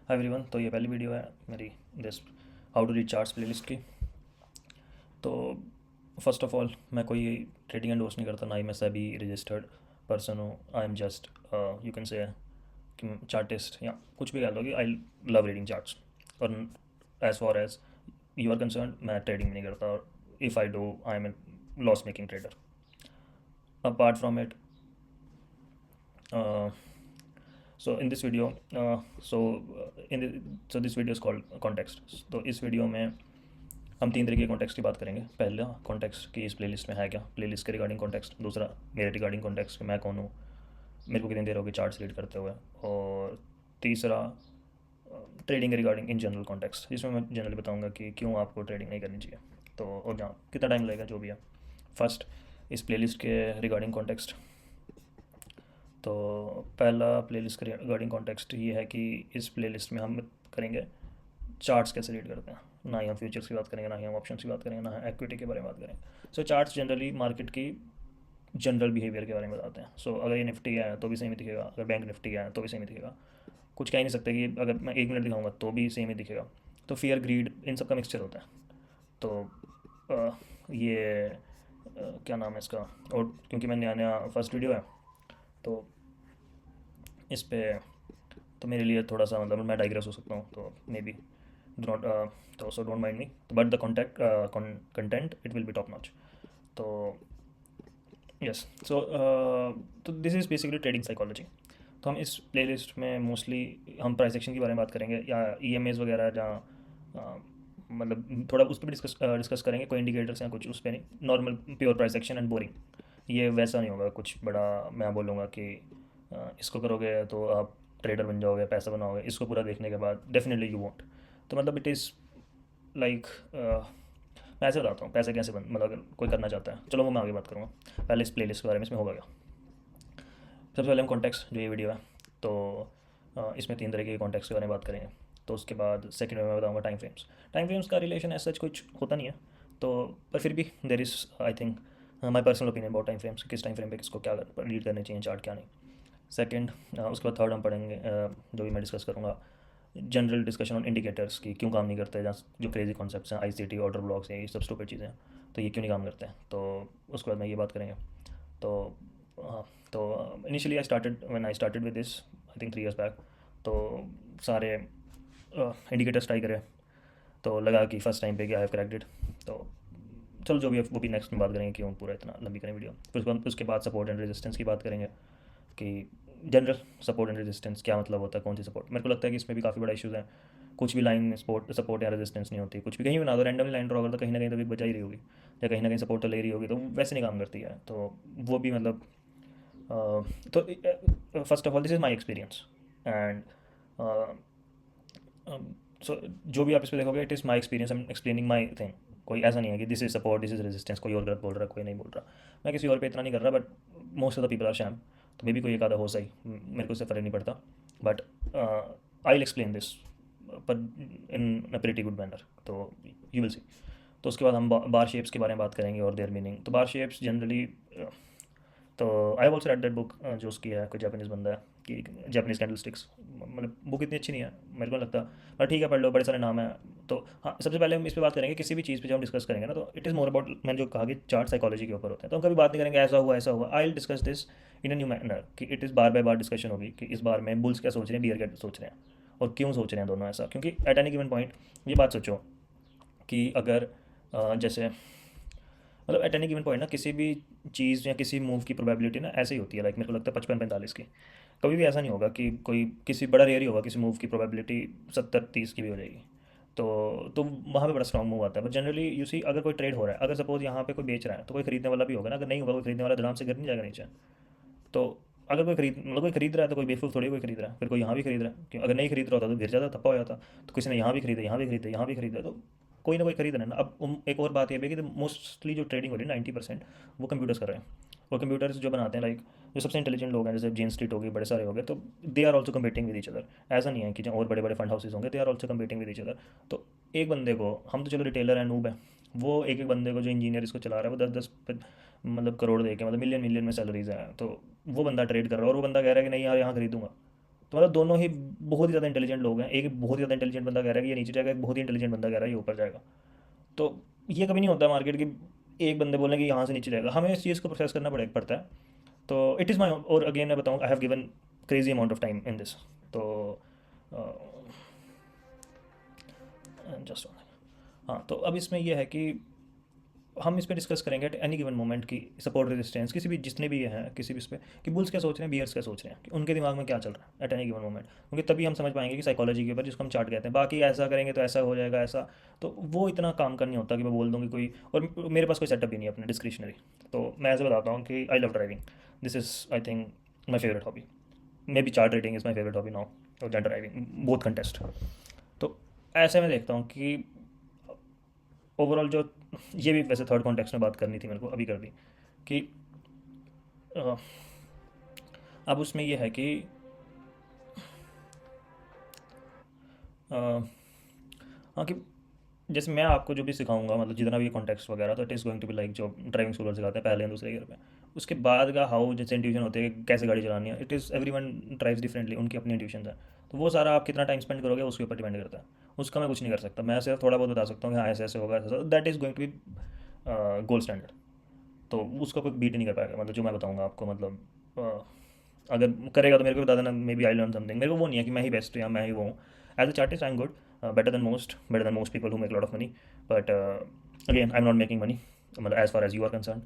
Hi everyone. तो ये पहली वीडियो है मेरी this how to read charts playlist की। तो फर्स्ट ऑफ ऑल मैं कोई ट्रेडिंग एंडोर्स नहीं करता, ना ही मैं सेबी रजिस्टर्ड पर्सन हूँ। I am just you can say कि चार्टिस्ट या कुछ भी कह लो कि आई लव रीडिंग चार्ट्स। और as far as you are concerned, मैं ट्रेडिंग नहीं करता, और if I do I am a loss making trader. Apart from it, so in this video so this video is called context. तो इस video में हम तीन तरीके के कॉन्टेक्स्ट की बात करेंगे। पहला कॉन्टेक्स्ट कि इस प्लेलिस्ट में है क्या, प्लेलिस्ट के रिगार्डिंग कॉन्टेक्स्ट। दूसरा मेरे रिगार्डिंग कॉन्टेक्स्ट कि मैं कौन हूँ, मेरे को कितनी देर होगी चार्ट्स रीड करते हुए। और तीसरा ट्रेडिंग के रिगार्डिंग इन जनरल कॉन्टेक्स्ट, जिसमें मैं जनरली बताऊंगा कि क्यों आपको ट्रेडिंग नहीं करनी चाहिए। तो और जहाँ कितना टाइम लगेगा जो भी है। फर्स्ट, इस प्लेलिस्ट के रिगार्डिंग कॉन्टेक्स्ट। तो पहला प्लेलिस्ट के रिगार्डिंग कॉन्टेक्स्ट ये है कि इस प्लेलिस्ट में हम करेंगे चार्ट्स कैसे रीड करते हैं। ना ही हम फ्यूचर्स की बात करेंगे, ना ही हम ऑप्शंस की बात करेंगे, ना ही एक्विटी के बारे में बात करेंगे। सो चार्ट्स जनरली मार्केट की जनरल बिहेवियर के बारे में बताते हैं। सो अगर ये निफ्टी है तो भी सेम ही दिखेगा, अगर बैंक निफ्टी है तो भी सेम ही दिखेगा। कुछ कह ही नहीं सकते कि अगर मैं 1 मिनट दिखाऊंगा तो भी सेम ही दिखेगा। तो फियर, ग्रीड, इन सब का मिक्सचर होता है। तो ये क्या नाम है इसका। और क्योंकि मैं नया नया फर्स्ट वीडियो है तो इस पे तो मेरे लिए थोड़ा सा मतलब मैं डाइग्रेस हो सकता हूँ, तो मे बी डो नॉट, तो so don't mind me. But the contact content it will be top notch. तो यस, सो तो this is basically trading psychology. तो हम इस प्लेलिस्ट में मोस्टली हम प्राइस एक्शन के बारे में बात करेंगे, या ईएमएस वगैरह, जहाँ मतलब थोड़ा उस पर भी डिस्कस करेंगे। कोई इंडिकेटर्स हैं कुछ उस पर नहीं, normal pure price action and boring. ये वैसा नहीं होगा कुछ बड़ा मैं बोलूँगा कि इसको करोगे तो आप ट्रेडर बन जाओगे, पैसा बनाओगे। इसको पूरा देखने के बाद डेफिनेटली यू वॉन्ट। तो मतलब इट इज़ लाइक मैं ऐसे बताता हूँ पैसे कैसे बन, मतलब अगर कोई करना चाहता है, चलो वो मैं आगे बात करूँगा। पहले इस प्लेलिस्ट के बारे में, इसमें होगा क्या। सबसे पहले हम कॉन्टेक्स्ट, जो ये वीडियो है, तो इसमें तीन तरीके के कॉन्टेक्स्ट के बारे में बात करेंगे। तो उसके बाद सेकंड में मैं बताऊंगा टाइम फ्रेम्स। टाइम फ्रेम्स का रिलेशन ऐसा कुछ होता नहीं है, तो पर फिर भी there is I think my personal opinion about time frames, किस टाइम फ्रेम पे किसको क्या रीड करने चाहिए चार्ट, क्या नहीं। सेकंड, उसके बाद थर्ड हम पढ़ेंगे जो भी मैं डिस्कस करूँगा, जनरल डिस्कशन ऑन इंडिकेटर्स की क्यों काम नहीं करते, जहाँ जो क्रेजी कॉन्सेप्ट्स हैं, आईसीटी, ऑर्डर ब्लॉक्स हैं, ये सब स्टूपिड चीज़ें हैं, तो ये क्यों नहीं काम करते हैं। तो उसके बाद मैं ये बात करेंगे। तो हाँ, तो initially I started with this I think 3 years back. तो सारे इंडिकेटर्स ट्राई करे, तो लगा कि फर्स्ट टाइम पे कि आई हैव क्रैक्ड इट। तो चलो जो भी है वो भी नेक्स्ट में बात करेंगे, क्यों पूरा इतना लंबी करें वीडियो। फिर उसके बाद सपोर्ट एंड रेजिस्टेंस की बात करेंगे कि जनरल सपोर्ट एंड रेजिस्टेंस क्या मतलब होता है, कौन सी सपोर्ट। मेरे को लगता है कि इसमें भी काफ़ी बड़ा इशूज़ है। कुछ भी लाइन सपोर्ट या रेजिस्टेंस नहीं होती, कुछ भी कहीं बना दो, रैंडमली लाइन ड्रॉ कर दो, कहीं ना कहीं तो भी बचा ही रही होगी, या कहीं ना कहीं सपोर्ट तो ले रही होगी, तो वैसे नहीं काम करती है। तो वो भी मतलब तो first of all this is my experience and so जो भी आप इस पर देखोगे it is my experience, I am explaining my thing. कोई ऐसा नहीं है कि this is support, this is resistance, कोई और गलत बोल रहा है, कोई नहीं बोल रहा। मैं किसी और पे इतना नहीं कर रहा, but most of the people are shame. तो मे भी कोई एक आधा हो सही, मेरे को उससे फ़र्क नहीं पड़ता। But I will explain this पर इन अ प्रीटी गुड मैनर, तो यू विल सी। तो उसके बाद हम बार शेप्स के बारे में बात करेंगे और देयर मीनिंग। तो बार शेप्स जनरली, तो I also read that book, जो उसकी है कोई जापानीज़ बंदा है कि जापानीज़ कैंडल स्टिक्स। मतलब बुक इतनी अच्छी नहीं है मेरे को लगता, पर ठीक है पढ़ लो, बड़े सारे नाम है। तो हाँ, सबसे पहले हम इस पे बात करेंगे, किसी भी चीज़ पे जब हम डिस्कस करेंगे ना, तो इट इज़ मोर अबाउट, मैंने जो कहा कि चार्ट साइकोलॉजी के ऊपर होते हैं। तो हम कभी बात नहीं करेंगे ऐसा हुआ ऐसा हुआ। I will discuss this in a new manner कि it is bar by bar discussion होगी कि इस बार में बुल्स क्या सोच रहे हैं, बियर क्या सोच रहे हैं, और क्यों सोच रहे हैं दोनों ऐसा। क्योंकि एट एनी गिवन पॉइंट ये बात सोचो कि अगर जैसे मतलब एट एनी गिवन पॉइंट ना, किसी भी चीज़ या किसी मूव की प्रोबेबिलिटी ना ऐसे ही होती है, लाइक मेरे को लगता है 55-45 की। कभी भी ऐसा नहीं होगा कि कोई किसी बड़ा रेयर ही होगा किसी मूव की प्रोबेबिलिटी 70-30 की भी हो जाएगी। तो वहाँ पे बड़ा स्ट्रॉन्ग मूव आता है। बट जनरली यू सी, अगर कोई ट्रेड हो रहा है, अगर सपोज यहाँ पे कोई बेच रहा है तो कोई खरीदने वाला भी होगा ना, अगर नहीं होगा कोई खरीदने वाला आराम से गिर नहीं जाएगा नीचे। तो अगर कोई खरीद रहा है तो कोई बेवकूफ़ थोड़ी कोई खरीद रहा है, फिर कोई यहाँ भी खरीद रहा है, क्यों अगर नहीं खरीद रहा होता तो गिर जाता, थप्पा हो जाता। तो किसी ने यहाँ भी खरीदा, यहाँ भी खरीदा, यहाँ भी खरीदा, तो कोई ना कोई खरीद रहा है ना। अब एक और बात ये भी है कि मोस्टली जो ट्रेडिंग हो रही है 90% वो कंप्यूटर्स कर रहे हैं। वो कंप्यूटर्स जो बनाते हैं, लाइक जो सबसे इंटेलिजेंट लोग हैं, जैसे जेन स्ट्रीट हो गई, बड़े सारे हो गए, तो they are also competing with each other. ऐसा नहीं है कि जो और बड़े बड़े फंड हाउसेज होंगे, they are also competing with each other. तो एक बंदे को, हम तो चलो रिटेलर हैं, नूब है, वो एक एक बंदे को जो इंजीनियर इसको चला रहा है वो 10-10 मतलब करोड़ दे के, मतलब मिलियन मिलियन में सैलरीज हैं, तो वो बंदा ट्रेड कर रहा है और वो बंदा कह रहा है कि नहीं यार यहाँ खरीदूंगा। तो मतलब दोनों ही बहुत ही ज़्यादा इंटेलिजेंट लोग हैं। एक बहुत ही ज़्यादा इंटेलिजेंट बंदा कह रहा है कि ये नीचे जाएगा, एक बहुत ही इंटेलिजेंट बंदा कह रहा है ये ऊपर जाएगा। तो ये कभी नहीं होता मार्केट की, एक बंदे बोलें कि यहाँ से नीचे जाएगा, हमें इस चीज़ को प्रोसेस करना पड़ता है। तो इट इज़ माई, और अगेन मैं बताऊँ, I have given crazy amount of time in this. तो जस्ट हाँ, तो अब इसमें यह है कि हम इस पे डिस्कस करेंगे एट एनी गिवन मोमेंट की सपोर्ट रेजिस्टेंस किसी भी, जितने भी ये हैं किसी भी इस पे, कि बुल्स क्या सोच रहे हैं, बियर्स क्या सोच रहे हैं, कि उनके दिमाग में क्या चल रहा है एट एनी गिवन मोमेंट, क्योंकि तभी हम समझ पाएंगे कि साइकोलॉजी के ऊपर, जिसको हम चार्ट कहते हैं। बाकी ऐसा करेंगे तो ऐसा हो जाएगा ऐसा, तो वो इतना काम का नहीं होता कि मैं बोल दूँ कि कोई, और मेरे पास कोई सेटअप भी नहीं है अपना डिस्क्रिशनरी। तो मैं ऐसे बताता हूँ कि I love driving, this is I think my favourite hobby, may be chart reading is my favourite hobby now, और देन ड्राइविंग, बोथ कंटेस्ट। तो ऐसे मैं देखता हूँ कि ओवरऑल जो, ये भी वैसे थर्ड कॉन्टेक्स्ट में बात करनी थी मेरे को, अभी कर दी, कि अ, अब उसमें ये है कि अ, हाँ, कि जैसे मैं आपको जो भी सिखाऊंगा, मतलब जितना भी कॉन्टेक्स्ट वगैरह, तो it is going to be like जो ड्राइविंग स्कूल सिखाते हैं पहले या दूसरे ईयर पे। उसके बाद का हाउ, जैसे इंट्यूशन होती है कि कैसे गाड़ी चलानी है, it is every one drives differently, उनकी अपनी इंट्यूशन है। तो वो सारा आप कितना टाइम स्पेंड करोगे उसके ऊपर डिपेंड करता है। उसका मैं कुछ नहीं कर सकता, मैं सिर्फ थोड़ा बहुत बता सकता हूँ कि हाँ ऐसे ऐसे होगा, ऐसा that is going to be gold standard. तो उसका कोई बीट नहीं कर पाएगा, मतलब जो मैं बताऊंगा आपको, मतलब अगर करेगा तो मेरे को बता देना, maybe I learn something. मेरे को वो नहीं है कि मैं ही बेस्ट हूँ या मैं ही वो हूँ। As a chartist I am good, better than most people who make lot of money, but again I am not making money, मतलब as far as you are concern.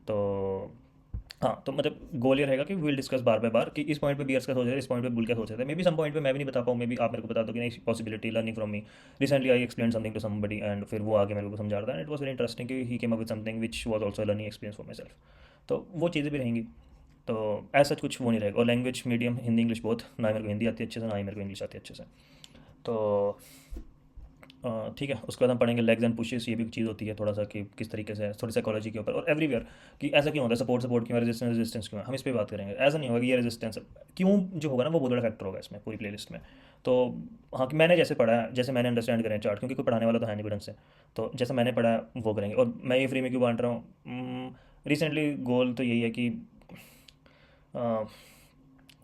तो हाँ, तो मतलब गोल ये रहेगा कि will discuss bar by bar कि इस पॉइंट पे बियर्स का सोच रहे हैं, इस पॉइंट पे बुल क्या सोच रहे थे। मे बी सम पॉइंट पे मैं भी नहीं बता पाऊँ, मे बी आप मेरे को बता दो कि नहीं possibility learning from me. Recently I explain something to somebody and फिर वो आगे मेरे को समझा रहा था, and it was very interesting कि he came up with something which was also learning experience for my self. तो वो चीज़ें भी रहेंगी। तो ऐसा कुछ वो नहीं रहेगा। और language medium, Hindi English both, ना ही मेरे को हिंदी आती है अच्छे से, ना ही मेरे को इंग्लिश आती है अच्छे से। तो ठीक है, उसके बाद हम पढ़ेंगे लेग्स एंड पुशेस, ये भी चीज़ होती है थोड़ा सा कि किस तरीके से, थोड़ी साइकोलॉजी के ऊपर और एवरीवेयर, कि ऐसा क्यों होता है, सपोर्ट सपोर्ट क्यों है, रेजिस्टेंस क्यों है, हम इस पर बात करेंगे। ऐसा नहीं होगा कि ये रेजिस्टेंस क्यों जो होगा ना, वो बहुत बड़ा फैक्टर होगा इसमें पूरी प्लेलिस्ट में। तो हाँ, कि मैंने जैसे पढ़ा है, जैसे मैंने अंडरस्टैंड करें चार्ट, क्योंकि कोई पढ़ाने वाला तो है नहीं ढंग से, तो जैसे मैंने पढ़ा है वो करेंगे। और मैं ये फ्री में क्यों बांट रहा हूँ, रिसेंटली गोल तो यही है कि अ,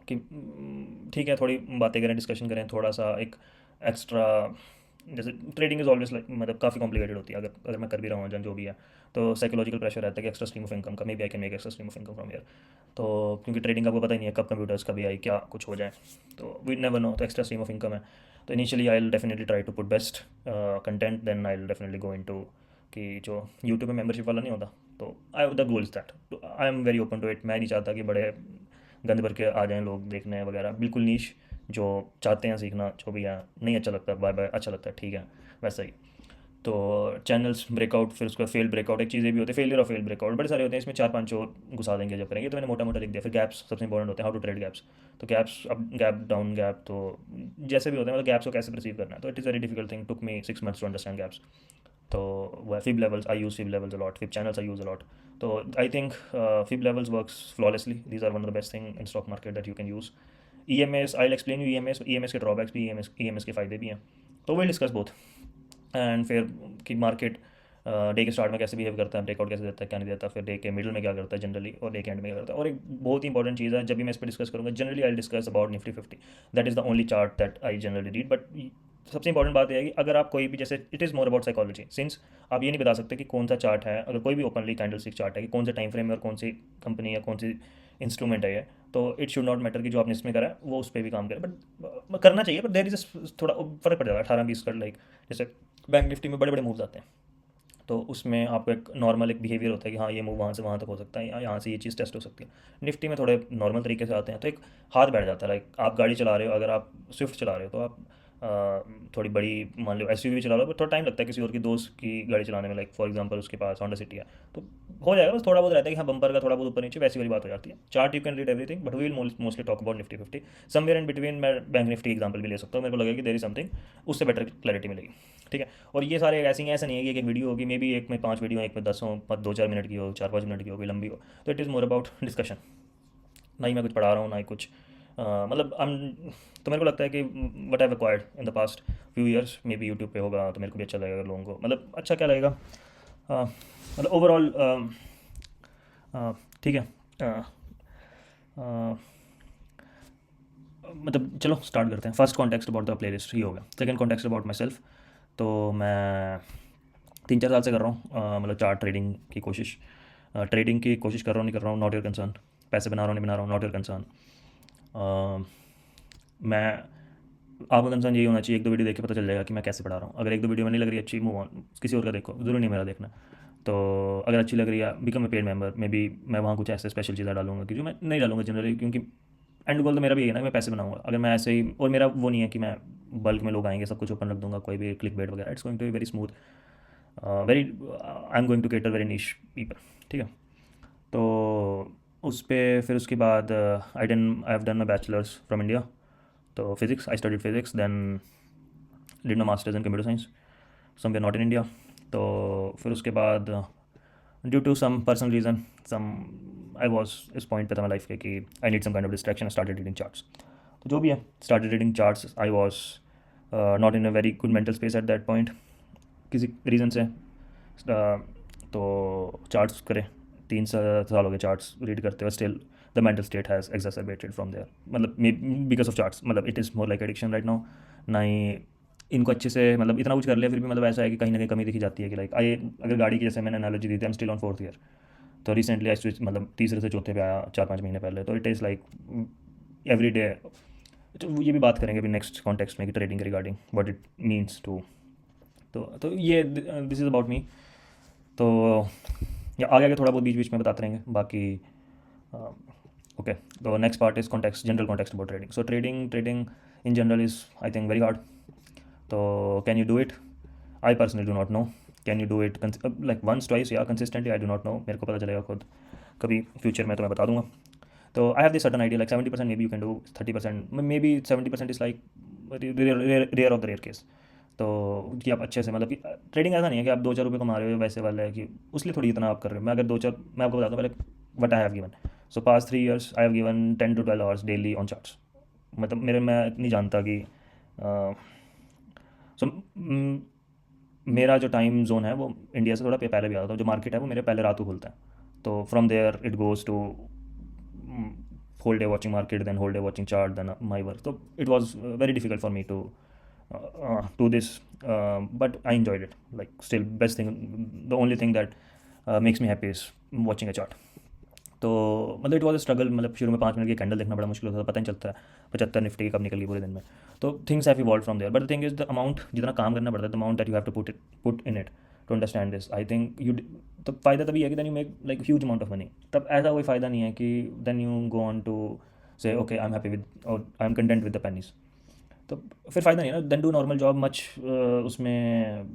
ठीक है, थोड़ी बातें करें, डिस्कशन करें, थोड़ा सा एक एक्स्ट्रा। जैसे ट्रेडिंग इज़ ऑलवेज लाइक, मतलब काफ़ी कॉम्प्लिकेटेड होती है, अगर अगर मैं कर भी रहा हूँ जो भी है, तो साइकोलॉजिकल प्रेशर रहता है कि एक्स्ट्रा स्ट्रीम ऑफ इनकम का, maybe I can make extra stream of income from here. तो क्योंकि ट्रेडिंग आपको पता ही नहीं है कब कंप्यूटर्स कभी आई क्या कुछ हो जाए, तो वी नेवर नो, तो एक्स्ट्रा स्ट्रीम ऑफ इनकम है। तो initially I will definitely try to put best content, then I will definitely go into कि जो यूट्यूब में मेंबरशिप वाला नहीं होता, तो I the goal is that, तो I am very open to it. मैं नहीं चाहता कि बड़े गंद भर के आ जाएं लोग देखने वगैरह, बिल्कुल नीश, जो चाहते हैं सीखना जो भी है, नहीं अच्छा लगता बाय बाय, अच्छा लगता है ठीक है, वैसा ही। तो चैनल्स ब्रेकआउट, फिर उसका फेल ब्रेकआउट, एक चीज़ें भी होती है, फेलियर और फेल ब्रेकआउट बड़े सारे होते हैं, इसमें चार पांच और घुसा देंगे जब करेंगे। तो मैंने मोटा मोटा लिख दिया। फिर गैप्स सबसे इंपॉर्टेंट होते हैं, हाउ टू ट्रेड गैप्स। तो गैप्स, अब गैप डाउन गैप तो जैसे भी होते हैं, मतलब गैप्स को कैसे परसीव करना है, तो it is very difficult thing, took me 6 months to understand gaps. तो वह fib levels, I use fib levels a lot, fib channels I use a lot. तो I think fib levels works flawlessly, these are one of the best thing in stock market that you can use. E M S, I explain you E M S के drawbacks भी, E M S के फ़ायदे भी हैं, तो will discuss both. And फिर कि market day के स्टार्ट में कैसे बिहेव करता है, ब्रेकआउट कैसे देता है क्या नहीं देता, फिर डे के मिडिल में क्या करता है जनरली, और डे के एंड में क्या करता है। और एक बहुत ही इंपॉर्टेंट चीज़ है, जब भी मैं इस पर डिस्कस करूँगा, generally I discuss about Nifty 50, that is the only chart that I generally read. But सबसे इंपॉर्टेंट बात यह है कि अगर आप कोई भी, जैसे it is more about psychology, since आप ये नहीं बता सकते कि कौन सा चार्ट है, अगर कोई भी ओपनली कैंडल स्टिक चार्ट है, कि कौन सा टाइम फ्रेम है और कौन सी कंपनी या कौन सी इंस्ट्रूमेंट है ये, तो इट शुड नॉट मैटर कि जो आपने इसमें करा है वो उस पर भी काम करे, बट करना चाहिए। बट देर इज थोड़ा फर्क पड़ जाता है 18-20 का, लाइक जैसे बैंक निफ्टी में बड़े बड़े मूव्स आते हैं, तो उसमें आपको एक नॉर्मल एक बिहेवियर होता है कि हाँ ये मूव वहाँ से वहाँ तक हो सकता है, या यहाँ से ये चीज़ टेस्ट हो सकती है। निफ्टी में थोड़े नॉर्मल तरीके से आते हैं, तो एक हाथ बैठ जाता है। लाइक आप गाड़ी चला रहे हो, अगर आप स्विफ्ट चला रहे हो, तो आप थोड़ी बड़ी, मान लो एसयूवी चला रहे हो, थोड़ा टाइम लगता है किसी और की दोस्त की गाड़ी चलाने में, लाइक फॉर एग्जांपल उसके पास होंडा सिटी है, तो हो जाएगा। बस थोड़ा बहुत रहता है कि हाँ बम्पर का थोड़ा बहुत ऊपर नीचे, वैसी वाली बात हो जाती है। Chart you can read everything, but we will mostly talk about Nifty 50। Somewhere in between मैं बैंक निफ्टी एग्जाम्पल भी ले सकता हूँ, मेरे को लगेगा कि देर इज समथिंग, उससे बेटर क्लैरिटी मिलेगी। ठीक है। और ये सारे ऐसे ही, ऐसा नहीं है कि एक वीडियो होगी, मे बी एक में 5 वीडियो, एक में 10 हो, 2-4 मिनट की हो, 4-5 मिनट की हो, कोई लंबी हो। तो it is more about discussion, ना ही मैं कुछ पढ़ा रहा हूँ, ना ही कुछ मतलब तो मेरे को लगता है कि what have acquired in the past few years, may be YouTube पे होगा तो मेरे को भी अच्छा लगेगा, लोगों को मतलब अच्छा क्या लगेगा, मतलब ओवरऑल ठीक है। अ, मतलब चलो स्टार्ट करते हैं। First context about the playlist ये हो गया। Second context about my self. तो मैं 3-4 साल से कर रहा हूँ मतलब चार्ट ट्रेडिंग की कोशिश। ट्रेडिंग की कोशिश कर रहा हूँ नहीं कर रहा हूँ नॉट योर कंसर्न। पैसे बना रहा हूँ नहीं बना रहा हूँ नॉट योर कंसर्न। मैं आपका कंसर्न यही होना चाहिए, एक दो वीडियो देख के पता चल जाएगा कि मैं कैसे पढ़ा रहा हूँ। अगर एक दो वीडियो में नहीं लग रही अच्छी, मूव ऑन, किसी और का देखो, ज़रूरी नहीं मेरा देखना। तो अगर अच्छी लग रही है, become a paid member, may be मैं वहाँ कुछ ऐसे स्पेशल चीज़ें डालूंगा कि जो मैं नहीं डालूंगा जनरली, क्योंकि एंड गोल तो मेरा भी यही है ना कि मैं पैसे बनाऊंगा। अगर मैं ऐसे ही, और मेरा वो नहीं है कि मैं बल्क में लोग आएंगे सब कुछ ओपन रख दूंगा, कोई भी क्लिक बेट वगैरह, it's going to be very smooth, very, I am going to cater very niche people. ठीक है। तो उस पर फिर उसके बाद I have done my bachelors from India. तो physics, I studied physics, then did my masters in computer science somewhere not in India. तो फिर उसके बाद due to some personal reason, some I was इस पॉइंट पे था मैं life के कि आई need some kind of distraction, started reading charts. तो जो भी है, started reading charts. I was not in a very good mental space at that point किसी रीज़न से। तो चार्ट्स करे 3 साल हो गए चार्ट्स रीड करते हुए, still the mental state has exacerbated from there, मतलब बिकॉज ऑफ चार्ट्स, मतलब it is more like addiction right now. ना ही इनको अच्छे से, मतलब इतना कुछ कर लिया फिर भी मतलब ऐसा है कि कहीं ना कहीं कमी दिखी जाती है कि लाइक आई, अगर गाड़ी की जैसे मैंने एनालॉजी दी थी, I am still on 4th year. तो रिसेंटली आई स्विच, मतलब तीसरे से चौथे पे आया 4-5 महीने पहले। तो it is like every day. तो ये भी बात करेंगे अभी नेक्स्ट कॉन्टेक्स्ट में कि ट्रेडिंग के regarding what it means to. तो ये दिस इज़ अबाउट मी। तो या आगे आगे थोड़ा बहुत बीच बीच में बताते रहेंगे बाकी। ओके, तो next part is context, general context about trading. So trading in general is I think very hard. तो can you do it? I personally do not know. Can you do it like once twice या consistently? I do not know, मेरे को पता चलेगा खुद कभी future में, तो मैं बता दूंगा। तो I have this certain idea like 70% maybe you can do, 30% maybe 70% is like rare of the rare case. तो कि आप अच्छे से, मतलब कि ट्रेडिंग ऐसा नहीं है कि आप 2-4 रुपये कमा रहे हो वैसे वाला है कि उसलिए थोड़ी इतना आप कर रहे हो। मैं अगर 2-4, मैं आपको बताता हूँ पहले what I have given. So past 3 years I have given 10 to 12 hours daily on charts. मतलब मेरे, मैं नहीं जानता कि सो मेरा जो टाइम जोन है वो इंडिया से थोड़ा पहले भी आता था। जो मार्केट है वो मेरे पहले रात को खुलता है। तो from there it goes to whole day watching market, then whole day watching chart, then my work. तो it was very difficult for me to do this, but I enjoyed it. Like still, best thing, the only thing that makes me happy is watching a chart. तो मतलब it was a struggle. मतलब शुरू में 5 minute की candle देखना बड़ा मुश्किल होता था, पता नहीं चलता है 75 निफ्टी कब निकल गई पूरे दिन में। तो things have evolve from there, but the thing is the amount, जितना काम करना पड़ता है, the amount that you have to put in it to understand this. I think you, तो फ़ायदा तभी है कि then you make like huge amount of money. तब ऐसा कोई फ़ायदा नहीं है कि then you go on to say okay I am happy with, और I am content with the pennies. तो फिर फ़ायदा नहीं है ना। Then do normal job, much उसमें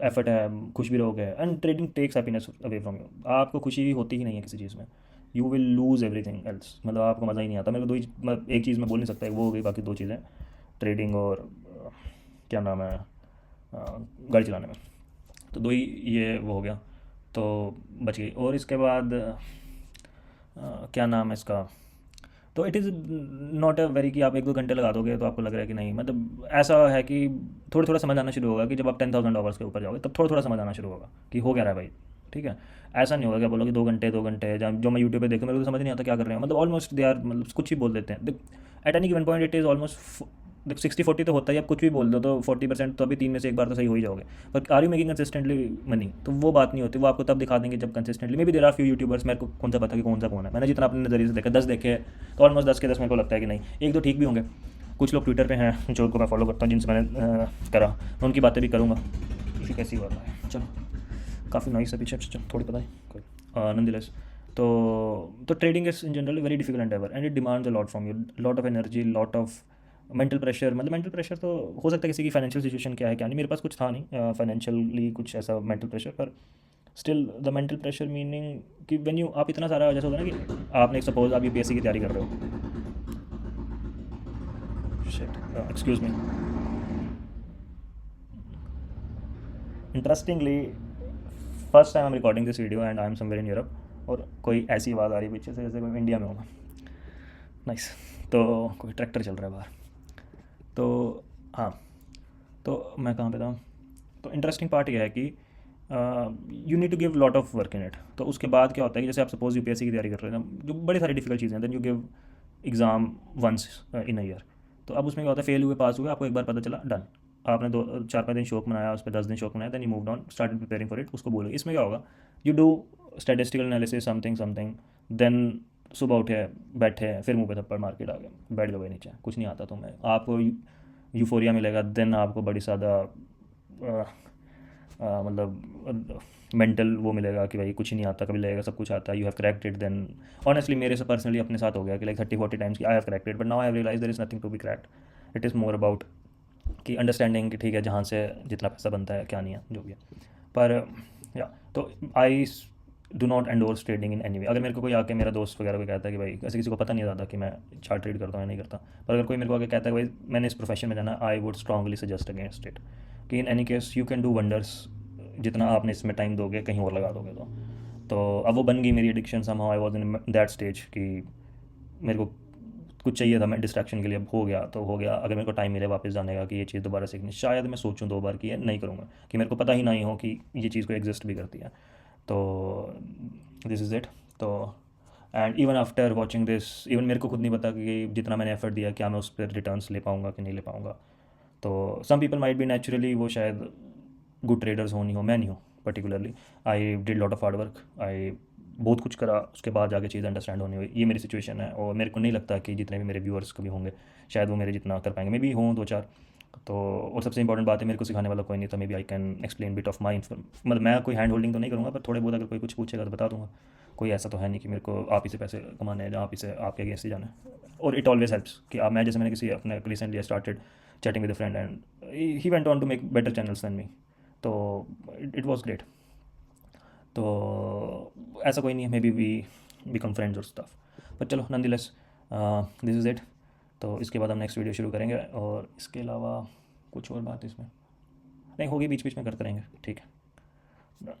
एफर्ट है, खुश भी रहोगे। And trading takes happiness away from you. आपको खुशी होती ही नहीं है किसी चीज़ में, you will lose everything else. मतलब आपको मज़ा ही नहीं आता। मेरे को दो ही, मतलब एक चीज़ मैं बोल नहीं सकता, वो हो गई, बाकी 2 चीज़ें ट्रेडिंग और क्या नाम है, गाड़ी चलाने में। तो दो ही ये वो हो गया, तो बच गई। और इसके बाद क्या नाम है इसका, तो it is not a very कि आप 1-2 घंटे लगा दोगे तो आपको लग रहा है कि नहीं। मतलब ऐसा है कि थोड़ा थोड़ा समझ आना शुरू होगा कि जब आप $10,000 के ऊपर जाओगे तब थोड़ा थोड़ा समझ आना शुरू होगा कि हो क्या रहा है भाई। ठीक है। ऐसा नहीं होगा कि आप बोलोगे 2 घंटे जो मैं यूट्यूब पे देखूँ मेरे को तो समझ नहीं आता क्या कर रहे हैं। मतलब ऑलमोस्ट दे आर, मतलब कुछ ही बोल देते हैं। At any given point it is almost, देख 60-40 तो होता है। आप कुछ भी बोल दो तो 40% तो अभी 3 में से एक बार तो सही हो ही जाओगे। पर are you making consistently money, तो वो बात नहीं होती। वो आपको तब दिखा देंगे जब consistently. Maybe there are few YouTubers, मेरे को कौन सा पता कि कौन सा कौन है। मैंने जितना अपने नज़रिए से देखा 10 देखे, तो ऑलमोस्ट 10 के 10 मेरे को लगता है कि नहीं, 1-2 ठीक भी होंगे। कुछ लोग ट्विटर पे हैं जो उनको मैं फॉलो करता हूँ, जिनसे मैंने करा, मैं उनकी बातें भी करूँगा। इसी कैसी बात है। चलो, काफ़ी नॉइस है पीछे, चलो थोड़ी पता है कोई नंदिलेस। तो trading is in general very difficult Endeavour and it demands a lot from you, lot of energy, lot of mental pressure. मतलब मेंटल प्रेशर तो हो सकता है किसी की फाइनेंशियल सिचुएशन क्या है क्या नहीं, मेरे पास कुछ था नहीं फाइनेंशियली कुछ ऐसा मेंटल प्रेशर, पर still the mental pressure meaning कि व्हेन यू, आप इतना सारा, जैसा होता है ना कि आपने सपोज आप यूपीएससी की तैयारी कर रहे हो, shit excuse me, interestingly first time I am recording this video and I am somewhere in Europe, और कोई ऐसी आवाज़ आ रही है पीछे से जैसे कोई इंडिया में होगा। नाइस। तो कोई ट्रैक्टर चल रहा है बाहर। तो हाँ, तो मैं कहाँ पे था। तो इंटरेस्टिंग पार्ट ये है कि you need to give lot of work in it. तो उसके बाद क्या होता है कि जैसे आप सपोज यूपीएससी की तैयारी कर रहे हैं ना, जो बड़ी सारी डिफिकल्ट चीज़ें हैं, then you give exam once in a year. तो अब उसमें क्या होता है, फेल हुए पास हुए, आपको एक बार पता चला डन, आपने 2 4 5 दिन शौक मनाया, उस पर 10 दिन शौक मनाया, then you move on, started preparing for it. उसको बोलो इसमें क्या होगा, you do statistical analysis something something, then सुबह उठे, बैठे, फिर मुंह पे थप्पड़ मार के डाल गए, बैठ गए नीचे, कुछ नहीं आता तुम्हें, आपको यूफोरिया मिलेगा, देन आपको बड़ी ज़्यादा मतलब मेंटल वो मिलेगा कि भाई कुछ नहीं आता, कभी लगेगा सब कुछ आता है, you have cracked it. Then honestly मेरे से पर्सनली अपने साथ हो गया कि लाइक 30 40 टाइम्स कि I have cracked it, but now I have realise there is nothing to be cracked. It is more about कि अंडरस्टैंडिंग कि ठीक है, जहाँ से जितना पैसा बनता है, क्या नहीं है, जो भी है। पर या तो आई do not endorse trading in any way. अगर मेरे को कोई आके, मेरा दोस्त वगैरह कोई कहता है कि भाई, ऐसे किसी को पता नहीं ज़्यादा कि मैं चार्ट ट्रेड करता हूँ या नहीं करता, पर अगर कोई मेरे को आके कहता है कि भाई मैंने इस प्रोफेशन में जाना, I would strongly suggest against it, कि in any case you can do wonders, जितना आपने इसमें टाइम दोगे कहीं और लगा दोगे तो अब वो बन गई मेरी addiction. Somehow I was in that stage कि मेरे को कुछ चाहिए था, मैं डिस्ट्रैक्शन के लिए, अब हो गया तो हो गया। अगर मेरे को टाइम मिले वापस जाने का कि ये चीज़ दोबारा सीखनी, शायद मैं सोचूं 2 बार कि ये नहीं करूँगा, कि मेरे को पता ही नहीं हो कि ये चीज़ को एग्जिस्ट भी करती है। तो दिस इज़ इट। तो and even after watching this, even मेरे को खुद नहीं पता कि जितना मैंने एफर्ट दिया क्या मैं उस पर रिटर्न्स ले पाऊँगा कि नहीं ले पाऊँगा। तो some people might be naturally वो शायद गुड ट्रेडर्स हो, नहीं हो, मैं नहीं हूँ particularly. I did lot of hard work, I बहुत कुछ करा, उसके बाद जाके चीज़ अंडरस्टैंड होनी हुई। ये मेरी सिचुएशन है, और मेरे को नहीं लगता कि जितने भी मेरे व्यूअर्स कभी होंगे शायद वो मेरे जितना कर पाएंगे, मे बी हों 2 4। तो और सबसे इंपॉर्टेंट बात है, मेरे को सिखाने वाला कोई नहीं, तो maybe I can explain bit of my मतलब मैं कोई हैंड होल्डिंग तो नहीं करूँगा, पर थोड़े बहुत अगर कोई कुछ पूछेगा तो बता दूंगा। कोई ऐसा तो है नहीं कि मेरे को आप ही से पैसे कमाने हैं, आप ही से आपके अगेंस्ट ही जाना है। और इट ऑलवेज हेल्प्स कि आप, मैं जैसे मैंने किसी अपने recently started chatting with a friend and he went on to make better channels than me, तो इट वॉज ग्रेट। तो ऐसा कोई नहीं है, maybe we become friends और स्टफ, पर चलो nonetheless, this is it. तो इसके बाद हम नेक्स्ट वीडियो शुरू करेंगे, और इसके अलावा कुछ और बात इसमें नहीं होगी, बीच बीच में करते रहेंगे, ठीक है।